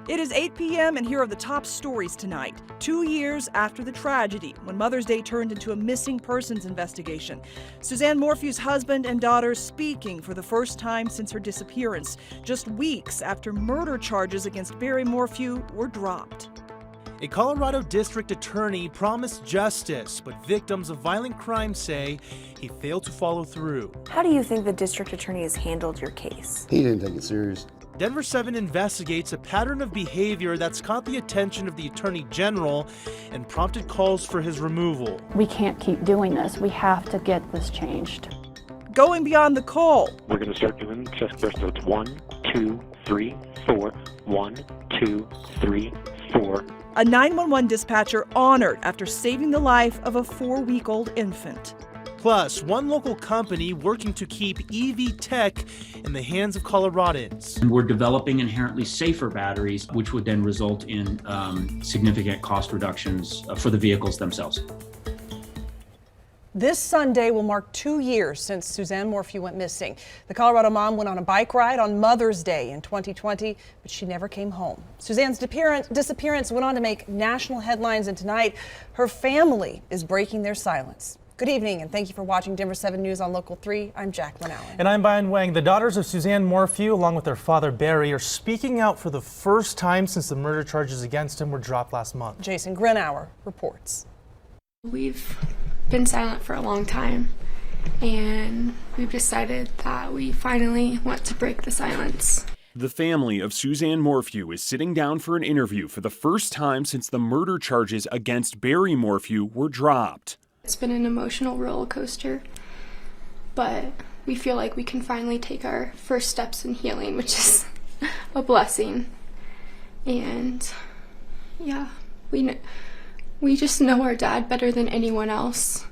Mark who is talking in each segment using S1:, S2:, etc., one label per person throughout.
S1: It is 8 p.m. and here are the top stories tonight. 2 years after the tragedy, when Mother's Day turned into a missing persons investigation. Suzanne Morphew's husband and daughter speaking for the first time since her disappearance, just weeks after murder charges against Barry Morphew were dropped.
S2: A Colorado district attorney promised justice, but victims of violent crime say he failed to follow through.
S3: How do you think the district attorney has handled your case?
S4: He didn't take it serious.
S2: Denver 7 investigates a pattern of behavior that's caught the attention of the Attorney General and prompted calls for his removal.
S5: We can't keep doing this. We have to get this changed.
S1: Going beyond the call.
S6: We're going to start doing chest bursts. 1, 2, 3, 4. 1, 2, 3, 4.
S1: A 911 dispatcher honored after saving the life of a 4-week-old infant.
S2: Plus, one local company working to keep EV tech in the hands of Coloradans.
S7: And we're developing inherently safer batteries, which would then result in significant cost reductions for the vehicles themselves.
S8: This Sunday will mark 2 years since Suzanne Morphew went missing. The Colorado mom went on a bike ride on Mother's Day in 2020, but she never came home. Suzanne's disappearance went on to make national headlines, and tonight her family is breaking their silence. Good evening, and thank you for watching Denver 7 News on Local 3. I'm Jacqueline Allen.
S2: And I'm Byron Wang. The daughters of Suzanne Morphew, along with their father Barry, are speaking out for the first time since the murder charges against him were dropped last month.
S8: Jason Grinauer reports.
S9: We've been silent for a long time, and we've decided that we finally want to break the silence.
S10: The family of Suzanne Morphew is sitting down for an interview for the first time since the murder charges against Barry Morphew were dropped.
S9: It's been an emotional roller coaster, but we feel like we can finally take our first steps in healing, which is a blessing. And yeah, we just know our dad better than anyone else,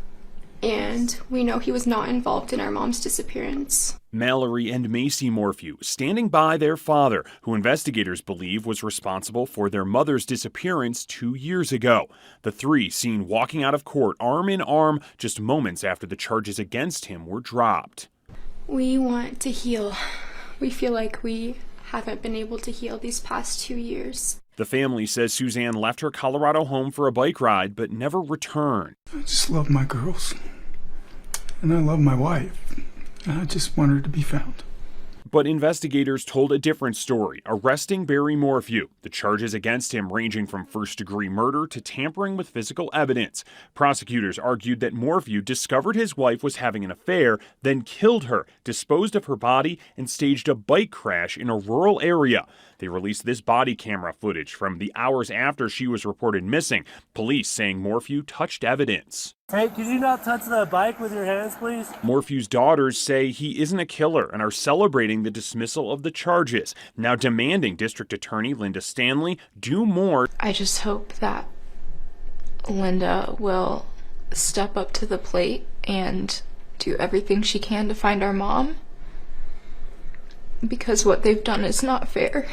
S9: and we know he was not involved in our mom's disappearance.
S10: Mallory and Macy Morphew standing by their father, who investigators believe was responsible for their mother's disappearance 2 years ago. The three seen walking out of court arm in arm just moments after the charges against him were dropped.
S9: We want to heal. We feel like we haven't been able to heal these past 2 years.
S10: The family says Suzanne left her Colorado home for a bike ride but never returned.
S11: I just love my girls, and I love my wife. I just want her to be found.
S10: But investigators told a different story, arresting Barry Morphew. The charges against him ranging from first-degree murder to tampering with physical evidence. Prosecutors argued that Morphew discovered his wife was having an affair, then killed her, disposed of her body, and staged a bike crash in a rural area. They released this body camera footage from the hours after she was reported missing, police saying Morphew touched evidence.
S12: Hey, could you not touch the bike with your hands, please?
S10: Morphew's daughters say he isn't a killer and are celebrating the dismissal of the charges, now demanding District Attorney Linda Stanley do more.
S9: I just hope that Linda will step up to the plate and do everything she can to find our mom, because what they've done is not fair.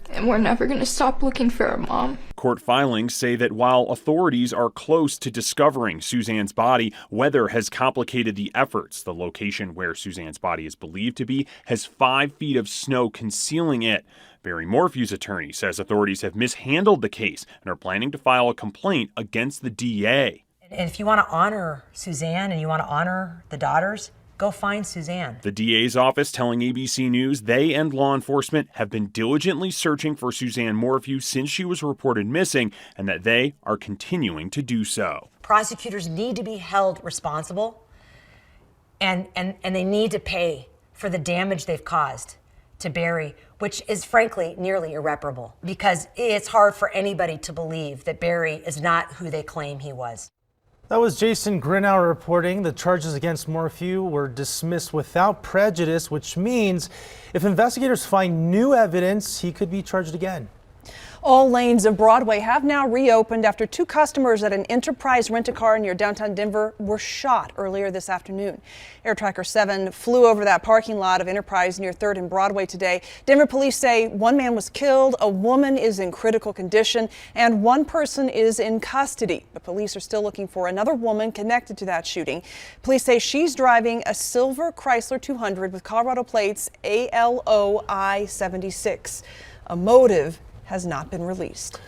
S9: And we're never going to stop looking for our mom.
S10: Court filings say that while authorities are close to discovering Suzanne's body, weather has complicated the efforts. The location where Suzanne's body is believed to be has 5 feet of snow concealing it. Barry Morphew's attorney says authorities have mishandled the case and are planning to file a complaint against the DA.
S13: And if you want to honor Suzanne and you want to honor the daughters, go find Suzanne.
S10: The DA's office telling ABC News they and law enforcement have been diligently searching for Suzanne Morphew since she was reported missing, and that they are continuing to do so.
S13: Prosecutors need to be held responsible, and they need to pay for the damage they've caused to Barry, which is frankly nearly irreparable, because it's hard for anybody to believe that Barry is not who they claim he was.
S2: That was Jason Grinauer reporting. The charges against Morphew were dismissed without prejudice, which means if investigators find new evidence, he could be charged again.
S8: All lanes of Broadway have now reopened after 2 customers at an Enterprise rent-a-car near downtown Denver were shot earlier this afternoon. Air Tracker 7 flew over that parking lot of Enterprise near 3rd and Broadway today. Denver police say 1 man was killed, a woman is in critical condition, and 1 person is in custody. But police are still looking for another woman connected to that shooting. Police say she's driving a silver Chrysler 200 with Colorado plates ALOI 76. A motive has not been released.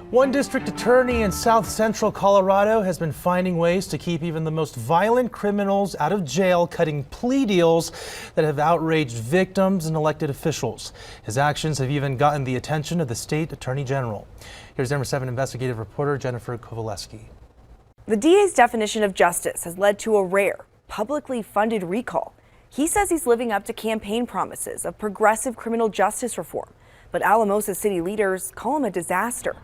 S2: One district attorney in south central Colorado has been finding ways to keep even the most violent criminals out of jail, cutting plea deals that have outraged victims and elected officials. His actions have even gotten the attention of the state attorney general. Here's Denver 7 investigative reporter Jennifer KOVALESKI.
S3: The DA's definition of justice has led to a rare, publicly funded recall. He says he's living up to campaign promises of progressive criminal justice reform, but Alamosa city leaders call him a disaster.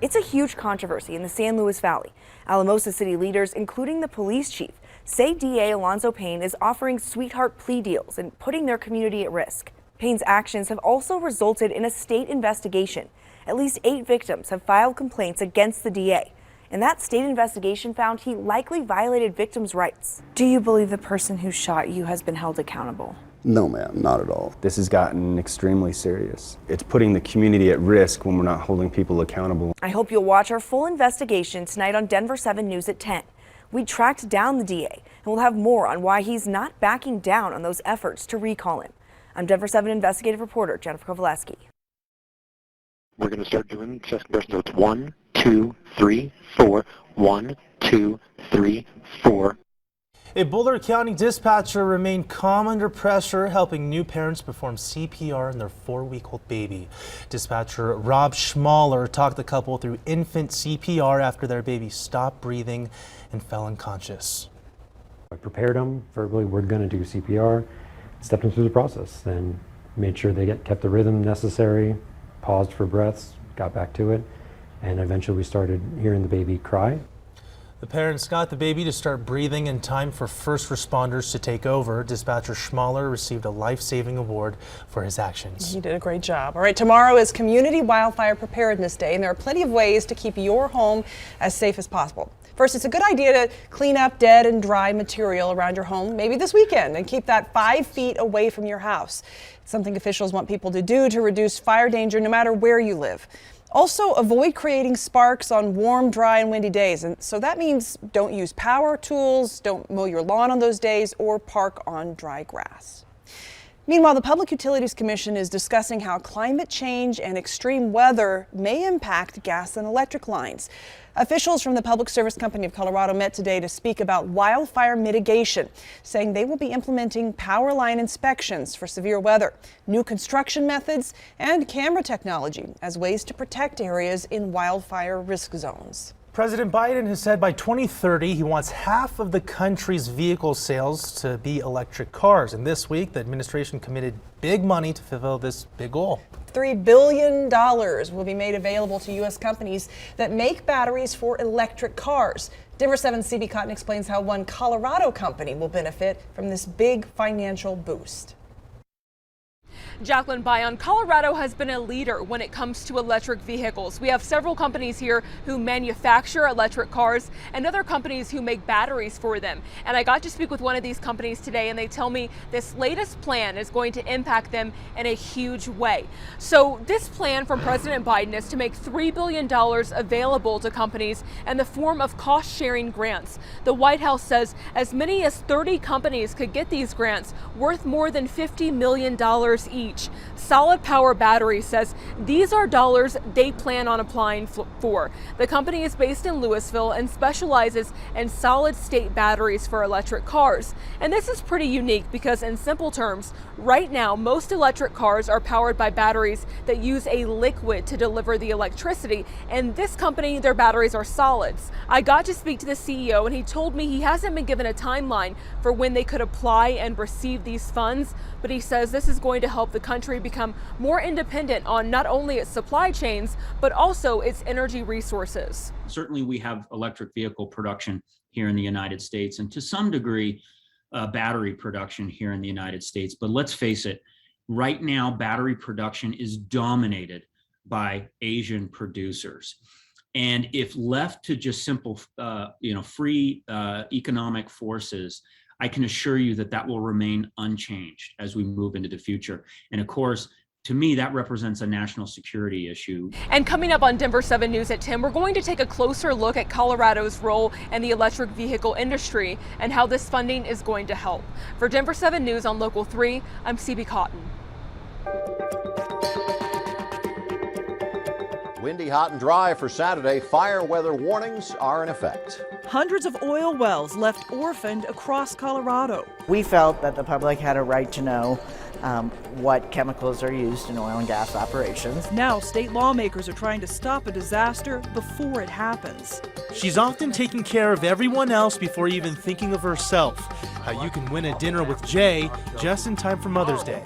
S3: It's a huge controversy in the San Luis Valley. Alamosa city leaders, including the police chief, say DA Alonzo Payne is offering sweetheart plea deals and putting their community at risk. Payne's actions have also resulted in a state investigation. At least 8 victims have filed complaints against the DA. And that state investigation found he likely violated victims' rights. Do you believe the person who shot you has been held accountable?
S4: No, ma'am, not at all. This has gotten extremely serious. It's putting the community at risk when we're not holding people accountable.
S3: I hope you'll watch our full investigation tonight on Denver 7 News at 10. We tracked down the DA, and we'll have more on why he's not backing down on those efforts to recall him. I'm Denver 7 investigative reporter Jennifer KOVALESKI.
S6: We're going to start doing chest burst notes. 1, 2, 3, 4. 1, 2, 3, 4.
S2: A Boulder County dispatcher remained calm under pressure, helping new parents perform CPR on their 4-week-old baby. Dispatcher Rob Schmoller talked the couple through infant CPR after their baby stopped breathing and fell unconscious.
S14: I prepared them verbally, we're going to do CPR, stepped them through the process, then made sure they kept the rhythm necessary, paused for breaths, got back to it, and eventually we started hearing the baby cry.
S2: The parents got the baby to start breathing in time for first responders to take over. Dispatcher Schmoller received a life-saving award for his actions.
S8: He did a great job. All right, tomorrow is Community Wildfire Preparedness Day, and there are plenty of ways to keep your home as safe as possible. First, it's a good idea to clean up dead and dry material around your home, maybe this weekend, and keep that 5 feet away from your house. It's something officials want people to do to reduce fire danger no matter where you live. Also, avoid creating sparks on warm, dry, and windy days. And so that means don't use power tools, don't mow your lawn on those days, or park on dry grass. Meanwhile, the Public Utilities Commission is discussing how climate change and extreme weather may impact gas and electric lines. Officials from the Public Service Company of Colorado met today to speak about wildfire mitigation, saying they will be implementing power line inspections for severe weather, new construction methods, and camera technology as ways to protect areas in wildfire risk zones.
S2: President Biden has said by 2030 he wants half of the country's vehicle sales to be electric cars. And this week, the administration committed big money to fulfill this big goal.
S8: $3 billion will be made available to U.S. companies that make batteries for electric cars. Denver 7's CB Cotton explains how one Colorado company will benefit from this big financial boost.
S15: Jacqueline Bayon, Colorado has been a leader when it comes to electric vehicles. We have several companies here who manufacture electric cars and other companies who make batteries for them. And I got to speak with one of these companies today, and they tell me this latest plan is going to impact them in a huge way. So this plan from President Biden is to make $3 billion available to companies in the form of cost-sharing grants. The White House says as many as 30 companies could get these grants worth more than $50 million each. Solid Power Battery says these are dollars they plan on applying for. The company is based in Louisville and specializes in solid-state batteries for electric cars. And this is pretty unique because in simple terms, right now most electric cars are powered by batteries that use a liquid to deliver the electricity. And this company, their batteries are solids. I got to speak to the CEO and he told me he hasn't been given a timeline for when they could apply and receive these funds, but he says this is going to help the country become more independent on not only its supply chains, but also its energy resources.
S7: Certainly we have electric vehicle production here in the United States and to some degree battery production here in the United States. But let's face it, right now battery production is dominated by Asian producers. And if left to just simple, free economic forces, I can assure you that that will remain unchanged as we move into the future. And of course, to me, that represents a national security issue.
S15: And coming up on Denver 7 News at 10, we're going to take a closer look at Colorado's role in the electric vehicle industry and how this funding is going to help. For Denver 7 News on Local 3, I'm CB Cotton.
S16: Windy, hot, and dry for Saturday. Fire weather warnings are in effect.
S1: Hundreds of oil wells left orphaned across Colorado.
S17: We felt that the public had a right to know what chemicals are used in oil and gas operations.
S1: Now state lawmakers are trying to stop a disaster before it happens.
S2: She's often taking care of everyone else before even thinking of herself. How you can win a dinner with Jay just in time for Mother's Day.